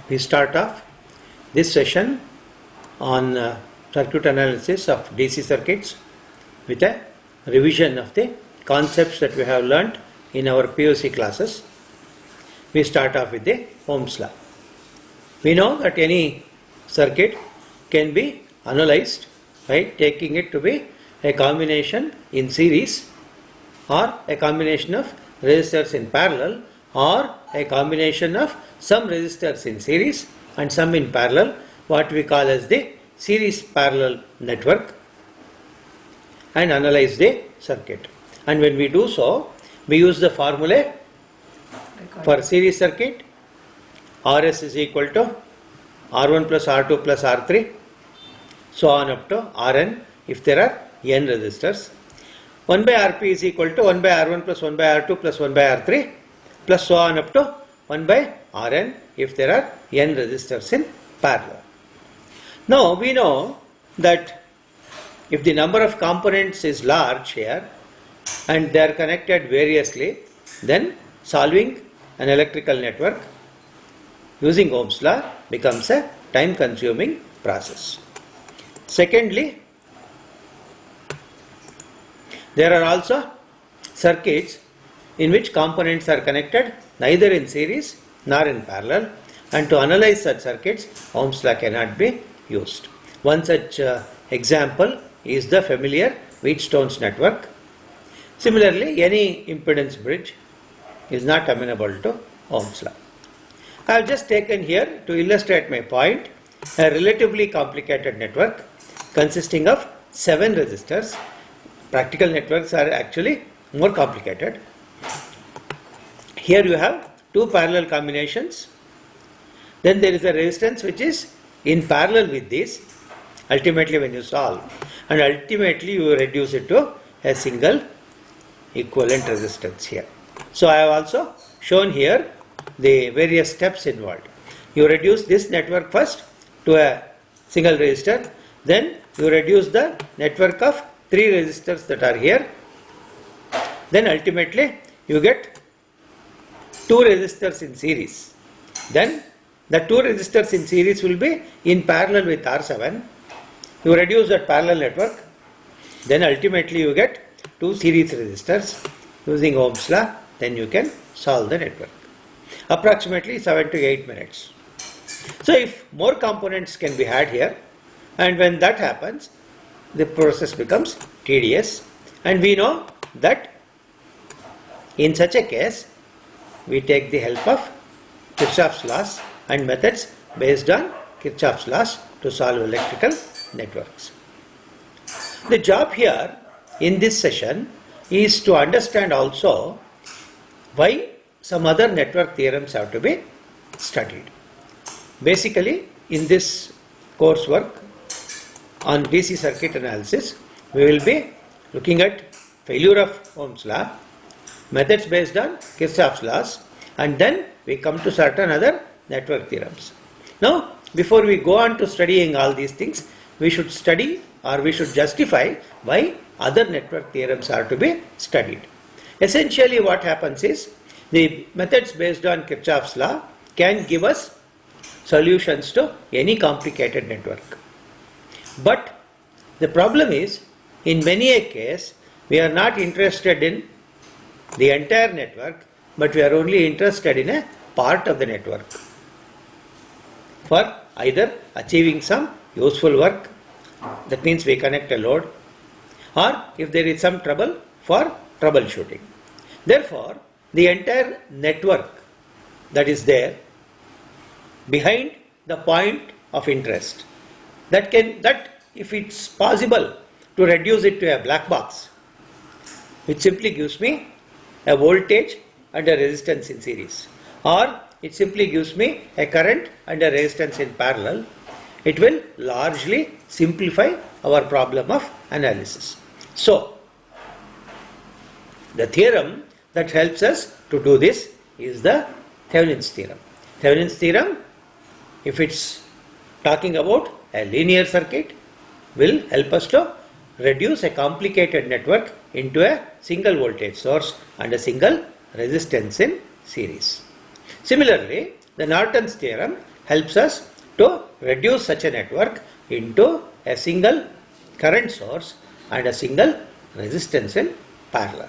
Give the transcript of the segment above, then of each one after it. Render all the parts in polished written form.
We start off this session on circuit analysis of DC circuits with a revision of the concepts that we have learnt in our POC classes. We start off with the Ohm's law. We know that any circuit can be analyzed by taking it to be a combination in series or a combination of resistors in parallel or a combination of some resistors in series and some in parallel, what we call as the series parallel network, and analyze the circuit. And when we do so, we use the formula for series circuit. RS is equal to R1 plus R2 plus R3, so on up to Rn if there are n resistors. 1 by Rp is equal to 1 by R1 plus 1 by R2 plus 1 by R3 plus so on up to 1 by Rn if there are n resistors in parallel. Now we know that if the number of components is large here and they are connected variously, then solving an electrical network using Ohm's law becomes a time consuming process. Secondly, there are also circuits in which components are connected neither in series nor in parallel, and to analyze such circuits, Ohm's law cannot be used. One such example is the familiar Wheatstone's network. Similarly, any impedance bridge is not amenable to Ohm's law. I have just taken here to illustrate my point a relatively complicated network consisting of 7 resistors. Practical networks are actually more complicated. Here you have 2 parallel combinations. Then there is a resistance which is in parallel with this. Ultimately when you solve, and ultimately you reduce it to a single equivalent resistance here. So I have also shown here the various steps involved. You reduce this network first to a single resistor, then you reduce the network of 3 resistors that are here, then ultimately you get 2 resistors in series. Then the 2 resistors in series will be in parallel with R7. You reduce that parallel network, then ultimately you get 2 series resistors. Using Ohm's law, then you can solve the network. Approximately 7 to 8 minutes. So if more components can be had here, and when that happens, the process becomes tedious, and we know that in such a case we take the help of Kirchhoff's laws and methods based on Kirchhoff's laws to solve electrical networks. The job here in this session is to understand also why some other network theorems have to be studied. Basically, in this coursework on DC circuit analysis, we will be looking at failure of Ohm's law, methods based on Kirchhoff's laws, and then we come to certain other network theorems. Now, before we go on to studying all these things, we should study or we should justify why other network theorems are to be studied. Essentially what happens is, the methods based on Kirchhoff's law can give us solutions to any complicated network. But the problem is, in many a case, we are not interested in the entire network, but we are only interested in a part of the network for either achieving some useful work, that means we connect a load, or if there is some trouble, for troubleshooting. Therefore, the entire network that is there behind the point of interest, that if it's possible to reduce it to a black box, which simply gives me a voltage and a resistance in series, or it simply gives me a current and a resistance in parallel, it will largely simplify our problem of analysis. So, the theorem that helps us to do this is the Thevenin's theorem. Thevenin's theorem, if it's talking about a linear circuit, will help us to reduce a complicated network into a single voltage source and a single resistance in series. Similarly, the Norton's theorem helps us to reduce such a network into a single current source and a single resistance in parallel.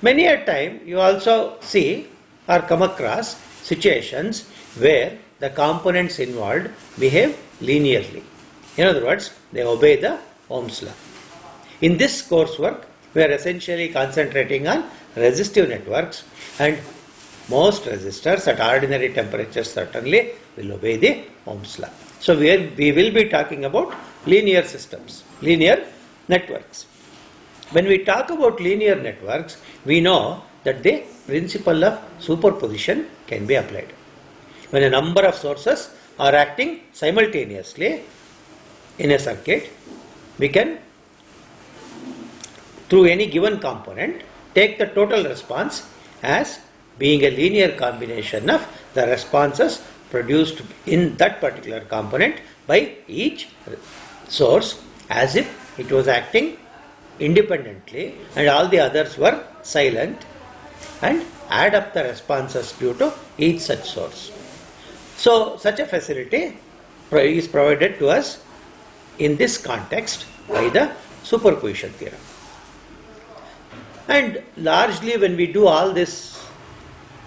Many a time you also see or come across situations where the components involved behave linearly. In other words, they obey the Ohm's law. In this coursework, we are essentially concentrating on resistive networks, and most resistors at ordinary temperatures certainly will obey the Ohm's law. So we will be talking about linear systems, linear networks. When we talk about linear networks, we know that the principle of superposition can be applied. When a number of sources are acting simultaneously in a circuit, we can, through any given component, take the total response as being a linear combination of the responses produced in that particular component by each source, as if it was acting independently and all the others were silent, and add up the responses due to each such source. So, such a facility is provided to us in this context by the superposition theorem. And largely when we do all this,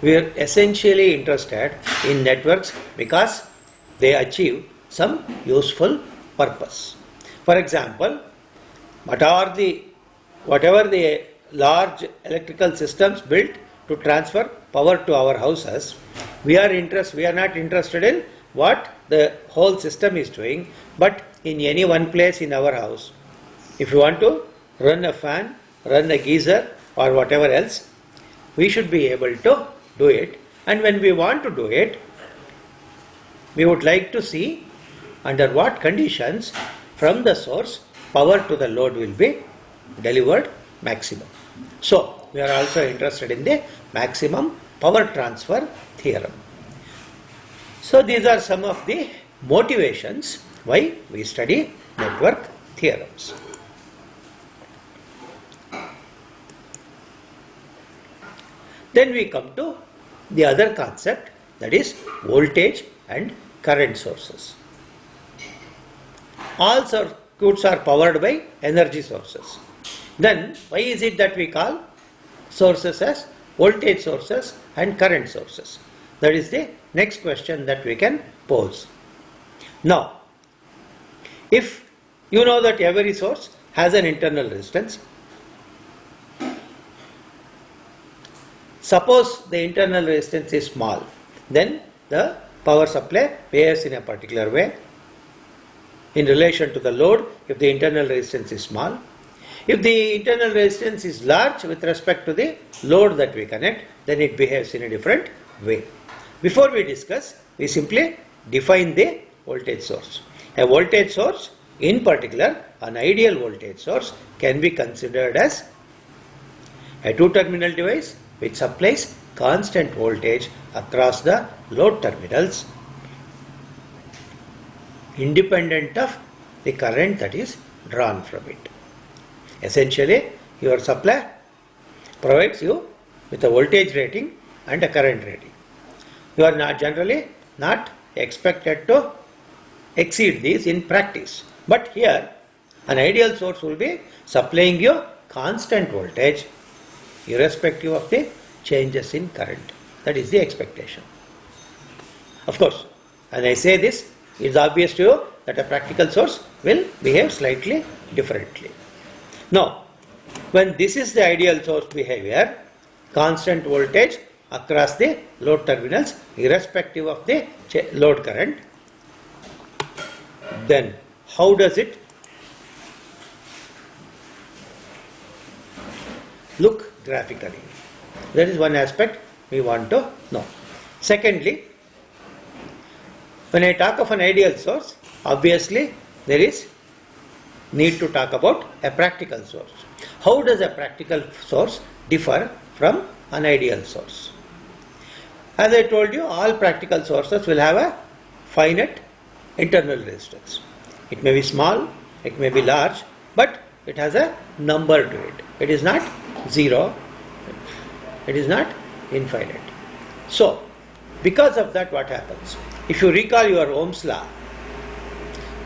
we are essentially interested in networks because they achieve some useful purpose. For example, whatever the large electrical systems built to transfer power to our houses, we are not interested in what the whole system is doing, but in any one place in our house. If you want to run a fan, run a geyser or whatever else, we should be able to do it. And when we want to do it, we would like to see under what conditions from the source power to the load will be delivered maximum. So, we are also interested in the maximum power transfer theorem. So, these are some of the motivations why we study network theorems. Then we come to the other concept, that is voltage and current sources. All circuits are powered by energy sources. Then why is it that we call sources as voltage sources and current sources? That is the next question that we can pose. Now, if you know that every source has an internal resistance, suppose the internal resistance is small, then the power supply behaves in a particular way in relation to the load if the internal resistance is small. If the internal resistance is large with respect to the load that we connect, then it behaves in a different way. Before we discuss, we simply define the voltage source. A voltage source, in particular an ideal voltage source, can be considered as a two-terminal device which supplies constant voltage across the load terminals independent of the current that is drawn from it. Essentially, your supply provides you with a voltage rating and a current rating. You are not generally not expected to exceed these in practice. But here, An ideal source will be supplying you constant voltage irrespective of the changes in current. That is the expectation. Of course, when I say this, it is obvious to you that a practical source will behave slightly differently. Now, when this is the ideal source behavior, constant voltage across the load terminals irrespective of the load current, then how does it look graphically? That is one aspect we want to know. Secondly, when I talk of an ideal source, obviously there is need to talk about a practical source. How does a practical source differ from an ideal source? As I told you, all practical sources will have a finite internal resistance. It may be small, it may be large, but it has a number to it. It is not zero, it is not infinite. So, because of that, what happens? If you recall your Ohm's law,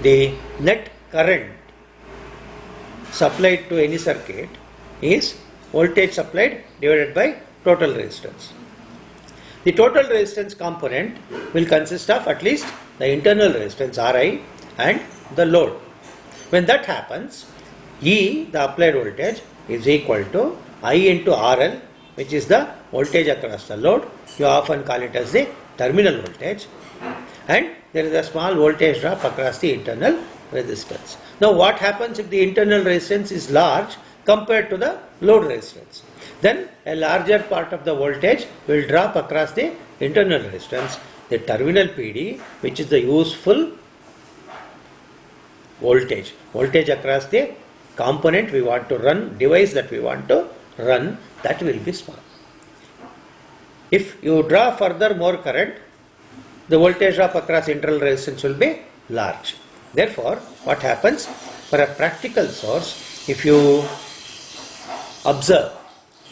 the net current supplied to any circuit is voltage supplied divided by total resistance. The total resistance component will consist of at least the internal resistance Ri and the load. When that happens, E, the applied voltage, is equal to I into RL, which is the voltage across the load. You often call it as the terminal voltage, and there is a small voltage drop across the internal resistance. Now what happens if the internal resistance is large compared to the load resistance? Then a larger part of the voltage will drop across the internal resistance. The terminal PD, which is the useful voltage across the component we want to run, device that we want to run, that will be small. If you draw further more current, the voltage drop across internal resistance will be large. Therefore, what happens for a practical source, if you observe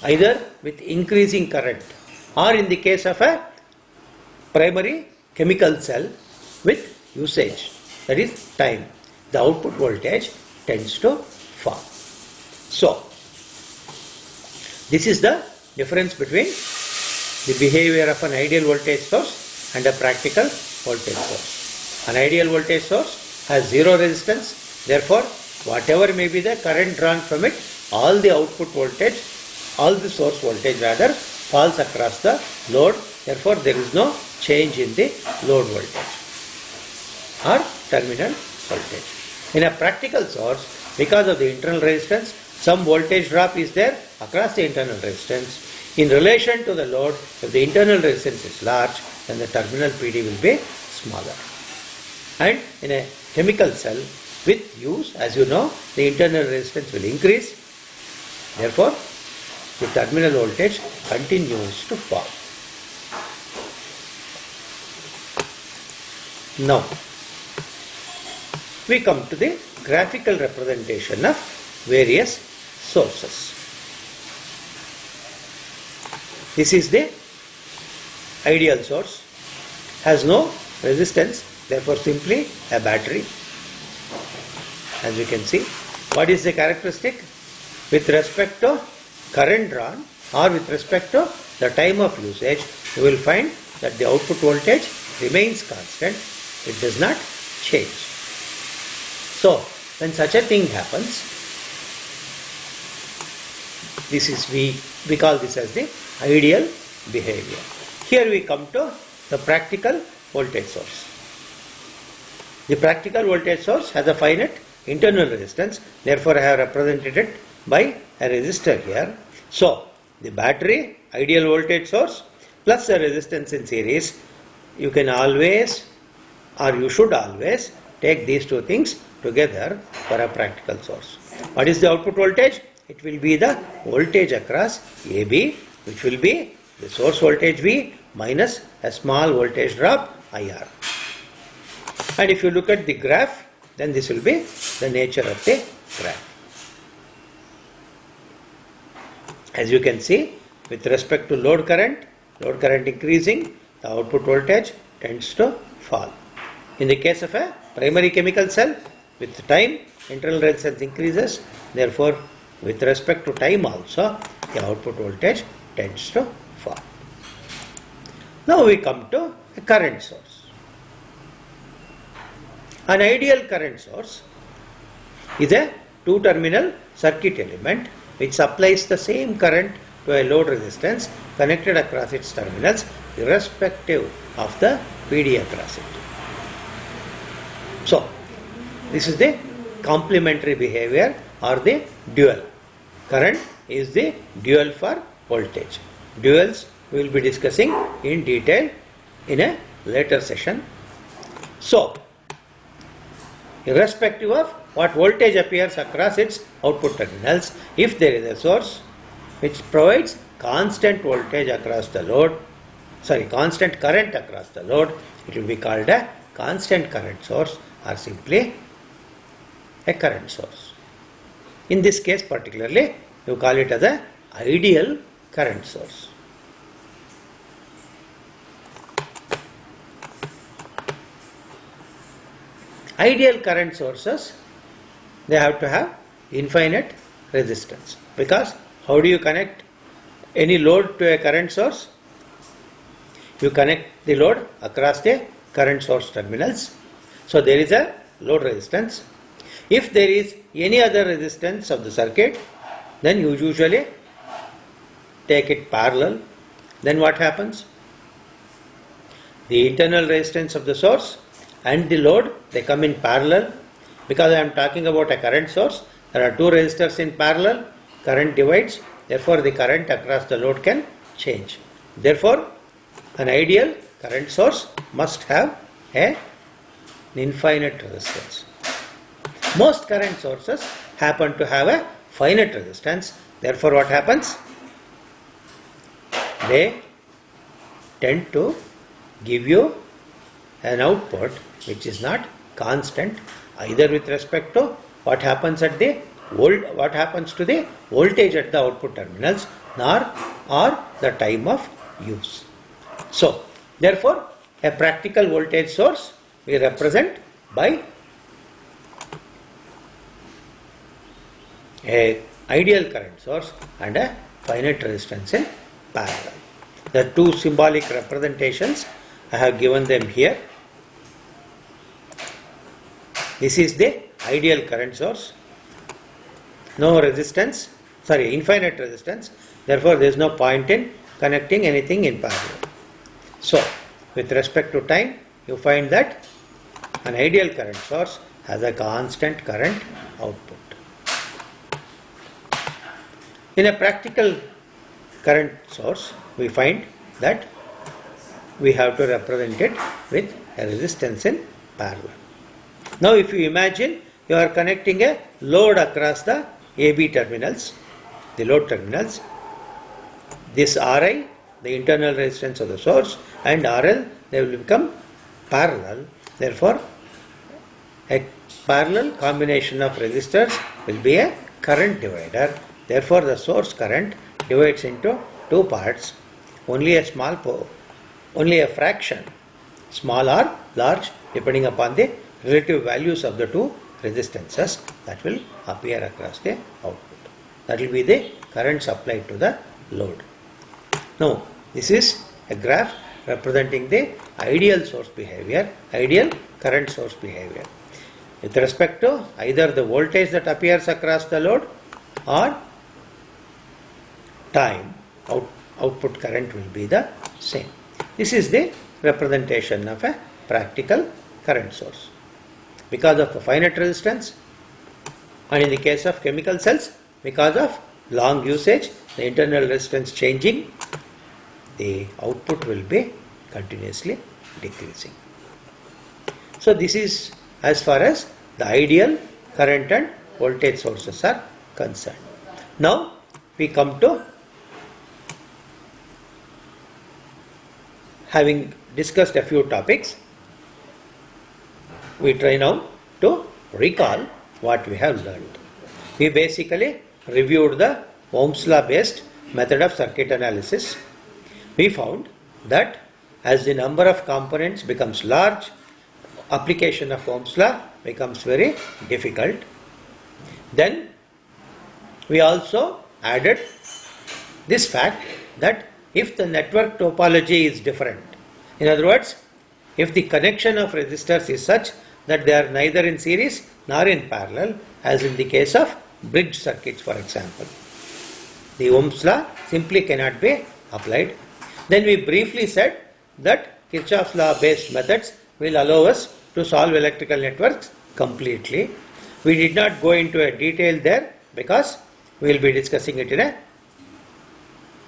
either with increasing current or in the case of a primary chemical cell with usage, that is time, the output voltage tends to fall. So, this is the difference between the behavior of an ideal voltage source and a practical voltage source. An ideal voltage source has zero resistance, therefore whatever may be the current drawn from it, all the output voltage, all the source voltage rather, falls across the load, therefore there is no change in the load voltage or terminal voltage. In a practical source, because of the internal resistance, some voltage drop is there across the internal resistance. In relation to the load, if the internal resistance is large, then the terminal PD will be smaller. And in a chemical cell with use, as you know, the internal resistance will increase. Therefore, the terminal voltage continues to fall. Now, we come to the graphical representation of various sources. This is the ideal source, has no resistance, therefore simply a battery. As you can see, what is the characteristic? With respect to current drawn or with respect to the time of usage, you will find that the output voltage remains constant, it does not change. So, when such a thing happens, this is we call this as the ideal behavior. Here we come to the practical voltage source. The practical voltage source has a finite internal resistance, therefore I have represented it by a resistor here. So, the battery, ideal voltage source plus a resistance in series, you can always or you should always take these two things together for a practical source. What is the output voltage? It will be the voltage across AB, which will be the source voltage V minus a small voltage drop IR. And if you look at the graph, then this will be the nature of the graph. As you can see, with respect to load current increasing, the output voltage tends to fall. In the case of a primary chemical cell, with time internal resistance increases, therefore with respect to time also the output voltage tends to fall. Now we come to a current source. An ideal current source is a two-terminal circuit element which supplies the same current to a load resistance connected across its terminals irrespective of the PD across it. So, this is the complementary behavior or the dual. Current is the dual for voltage. Duals we will be discussing in detail in a later session. So, irrespective of what voltage appears across its output terminals, if there is a source which provides constant voltage across the load, constant current across the load, it will be called a constant current source or simply a current source. In this case particularly, you call it as a ideal current source. Ideal current sources, they have to have infinite resistance, because how do you connect any load to a current source? You connect the load across the current source terminals. So there is a load resistance. If there is any other resistance of the circuit, then you usually take it parallel. Then what happens? The internal resistance of the source and the load, they come in parallel. Because I am talking about a current source, there are two resistors in parallel, current divides, therefore the current across the load can change. Therefore, an ideal current source must have an infinite resistance. Most current sources happen to have a finite resistance. Therefore, what happens? They tend to give you an output which is not constant, either with respect to what happens at the what happens to the voltage at the output terminals, or the time of use. So, therefore, a practical voltage source we represent by a ideal current source and a finite resistance in parallel. The two symbolic representations, I have given them here. This is the ideal current source. No resistance, infinite resistance. Therefore, there is no point in connecting anything in parallel. So, with respect to time, you find that an ideal current source has a constant current output. In a practical current source, we find that we have to represent it with a resistance in parallel. Now, if you imagine you are connecting a load across the AB terminals, the load terminals, this Ri, the internal resistance of the source, and RL, they will become parallel. Therefore, a parallel combination of resistors will be a current divider. Therefore, the source current divides into two parts, only a fraction, small or large, depending upon the relative values of the two resistances that will appear across the output. That will be the current supplied to the load. Now, this is a graph representing the ideal source behavior, ideal current source behavior. With respect to either the voltage that appears across the load or time, output current will be the same. This is the representation of a practical current source. Because of a finite resistance, and in the case of chemical cells, because of long usage, the internal resistance changing, the output will be continuously decreasing. So this is as far as the ideal current and voltage sources are concerned. Now we come to, having discussed a few topics, we try now to recall what we have learned. We basically reviewed the Ohm's law based method of circuit analysis. We found that as the number of components becomes large, application of Ohm's law becomes very difficult. Then we also added this fact that if the network topology is different, in other words, if the connection of resistors is such that they are neither in series nor in parallel, as in the case of bridge circuits, for example, the Ohm's law simply cannot be applied. Then we briefly said that Kirchhoff's law based methods will allow us to solve electrical networks completely. We did not go into a detail there because we will be discussing it in a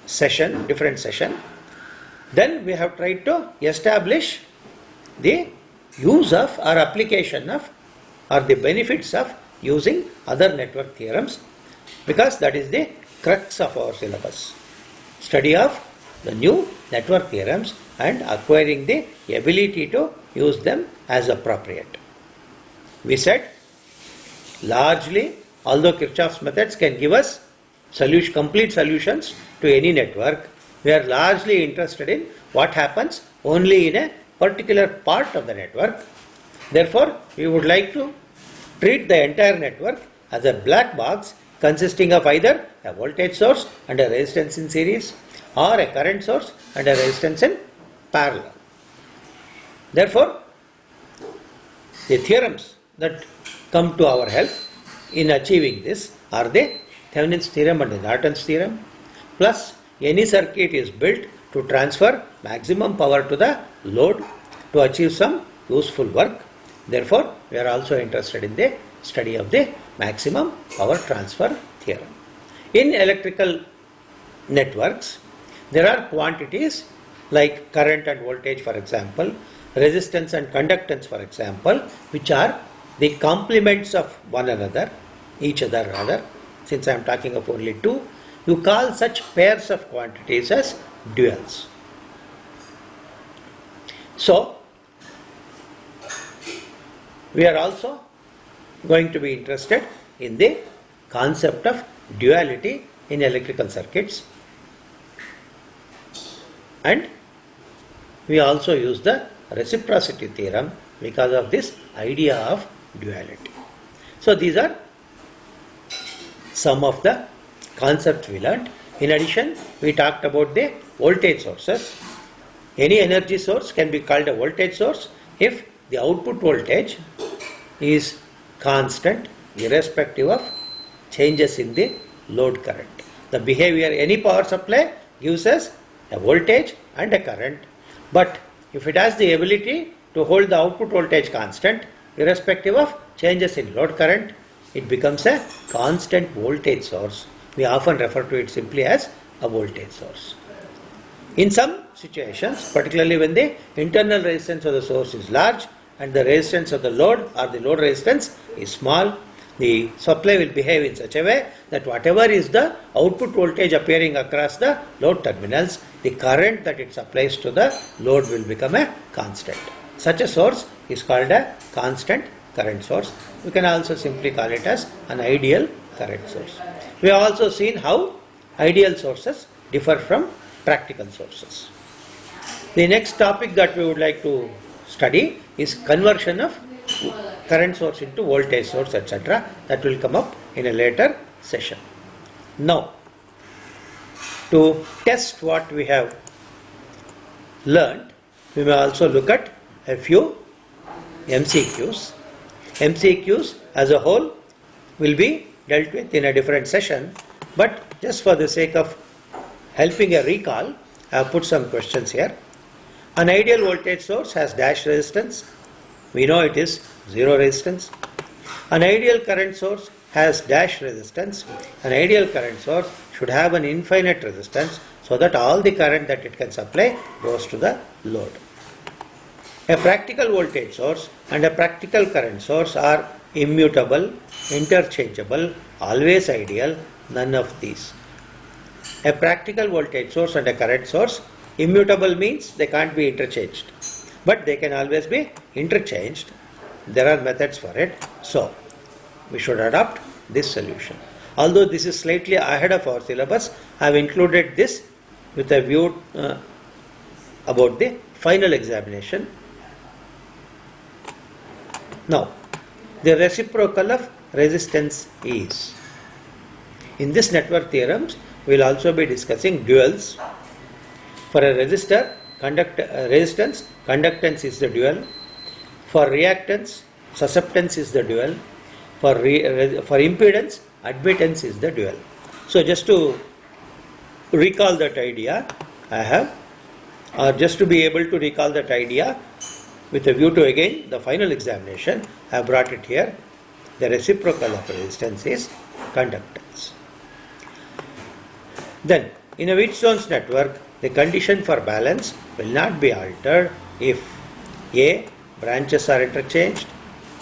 session, different session. Then we have tried to establish the use of or application of or the benefits of using other network theorems, because that is the crux of our syllabus. Study of the new network theorems and acquiring the ability to use them as appropriate. We said largely, although Kirchhoff's methods can give us complete solutions to any network, we are largely interested in what happens only in a particular part of the network. Therefore, we would like to treat the entire network as a black box consisting of either a voltage source and a resistance in series, or a current source and a resistance in parallel. Therefore, the theorems that come to our help in achieving this are the Thevenin's theorem and the Norton's theorem, plus any circuit is built to transfer maximum power to the load to achieve some useful work. Therefore, we are also interested in the study of the maximum power transfer theorem. In electrical networks, there are quantities like current and voltage, for example, resistance and conductance, for example, which are the complements of one another, each other rather. Since I am talking of only two, you call such pairs of quantities as duals. So, we are also going to be interested in the concept of duality in electrical circuits, and we also use the reciprocity theorem because of this idea of duality. So these are some of the concepts we learned. In addition, we talked about the voltage sources. Any energy source can be called a voltage source if the output voltage is constant irrespective of changes in the load current. The behavior, any power supply gives us a voltage and a current, but if it has the ability to hold the output voltage constant irrespective of changes in load current, it becomes a constant voltage source. We often refer to it simply as a voltage source. In some situations, particularly when the internal resistance of the source is large and the resistance of the load or the load resistance is small, the supply will behave in such a way that whatever is the output voltage appearing across the load terminals, the current that it supplies to the load will become a constant. Such a source is called a constant current source. We can also simply call it as an ideal current source. We have also seen how ideal sources differ from practical sources. The next topic that we would like to study is conversion of current source into voltage source, etc. That will come up in a later session. Now, to test what we have learned, we may also look at a few MCQs. MCQs as a whole will be dealt with in a different session, but just for the sake of helping a recall, I have put some questions here. An ideal voltage source has dash resistance. We know it is zero resistance. An ideal current source has dash resistance. An ideal current source should have an infinite resistance so that all the current that it can supply goes to the load. A practical voltage source and a practical current source are immutable, interchangeable, always ideal, none of these. A practical voltage source and a current source, immutable means they can't be interchanged, but they can always be interchanged. There are methods for it, so we should adopt this solution. Although this is slightly ahead of our syllabus, I have included this with a view about the final examination. Now, the reciprocal of resistance is. In this network theorems, we will also be discussing duals. For a resistor, resistance, conductance is the dual. For reactance, susceptance is the dual. For impedance, admittance is the dual. So just to recall that idea, just to be able to recall that idea with a view to again the final examination, I have brought it here. The reciprocal of resistance is conductance. Then, in a Wheatstone's network, the condition for balance will not be altered if A. branches are interchanged,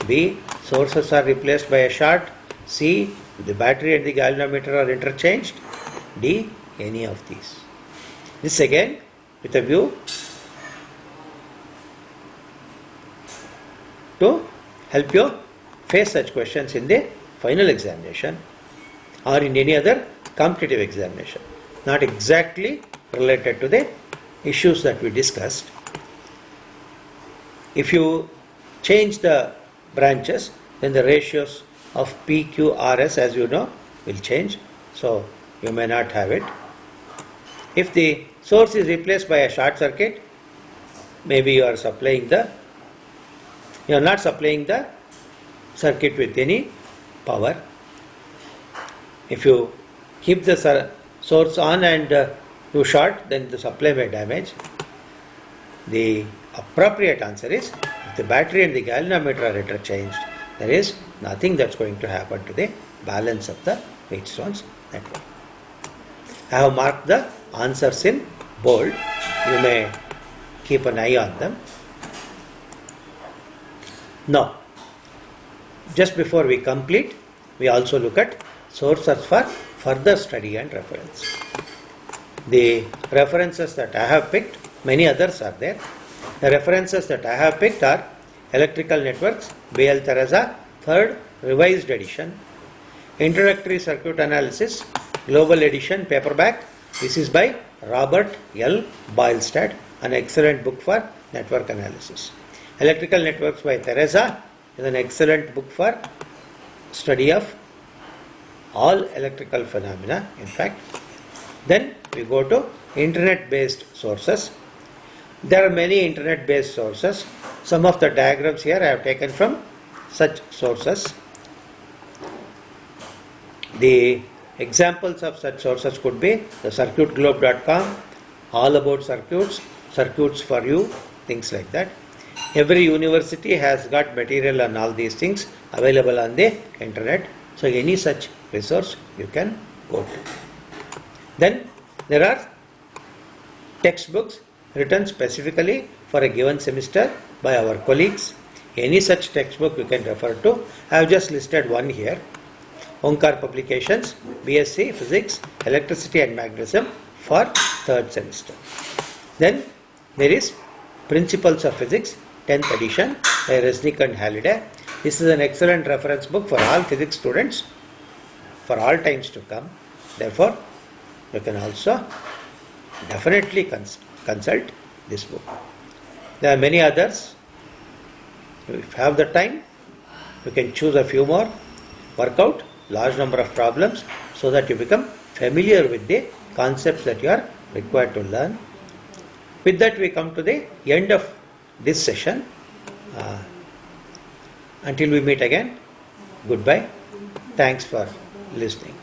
B. sources are replaced by a short, C. the battery and the galvanometer are interchanged, D. any of these. This again with a view to help you face such questions in the final examination or in any other competitive examination, not exactly related to the issues that we discussed. If you change the branches, then the ratios of P, Q, RS, as you know, will change. So you may not have it. If the source is replaced by a short circuit, maybe you are not supplying the circuit with any power. If you keep the source on and you short, then the supply may damage. The appropriate answer is, if the battery and the galvanometer are interchanged, there is nothing that's going to happen to the balance of the Wheatstone's network. I have marked the answers in bold. You may keep an eye on them. Now, just before we complete, we also look at sources for further study and reference. The references that I have picked, many others are there. The references that I have picked are Electrical Networks, B.L. Theresa, 3rd revised edition, Introductory Circuit Analysis, Global Edition, paperback. This is by Robert L. Boylestad, an excellent book for network analysis. Electrical Networks by Theresa is an excellent book for study of all electrical phenomena, in fact. Then we go to internet-based sources. There are many internet-based sources. Some of the diagrams here I have taken from such sources. The examples of such sources could be the circuitglobe.com, all about circuits, circuits for you, things like that. Every university has got material on all these things available on the internet. So any such resource you can go to. Then there are textbooks written specifically for a given semester by our colleagues. Any such textbook you can refer to. I have just listed one here. Onkar Publications, BSc Physics, Electricity and Magnetism for 3rd semester. Then there is Principles of Physics, 10th edition by Resnick and Halliday. This is an excellent reference book for all physics students for all times to come. Therefore, you can also definitely consult this book. There are many others. If you have the time, you can choose a few more, work out large number of problems so that you become familiar with the concepts that you are required to learn. With that, we come to the end of this session. Until we meet again, goodbye. Thanks for listening.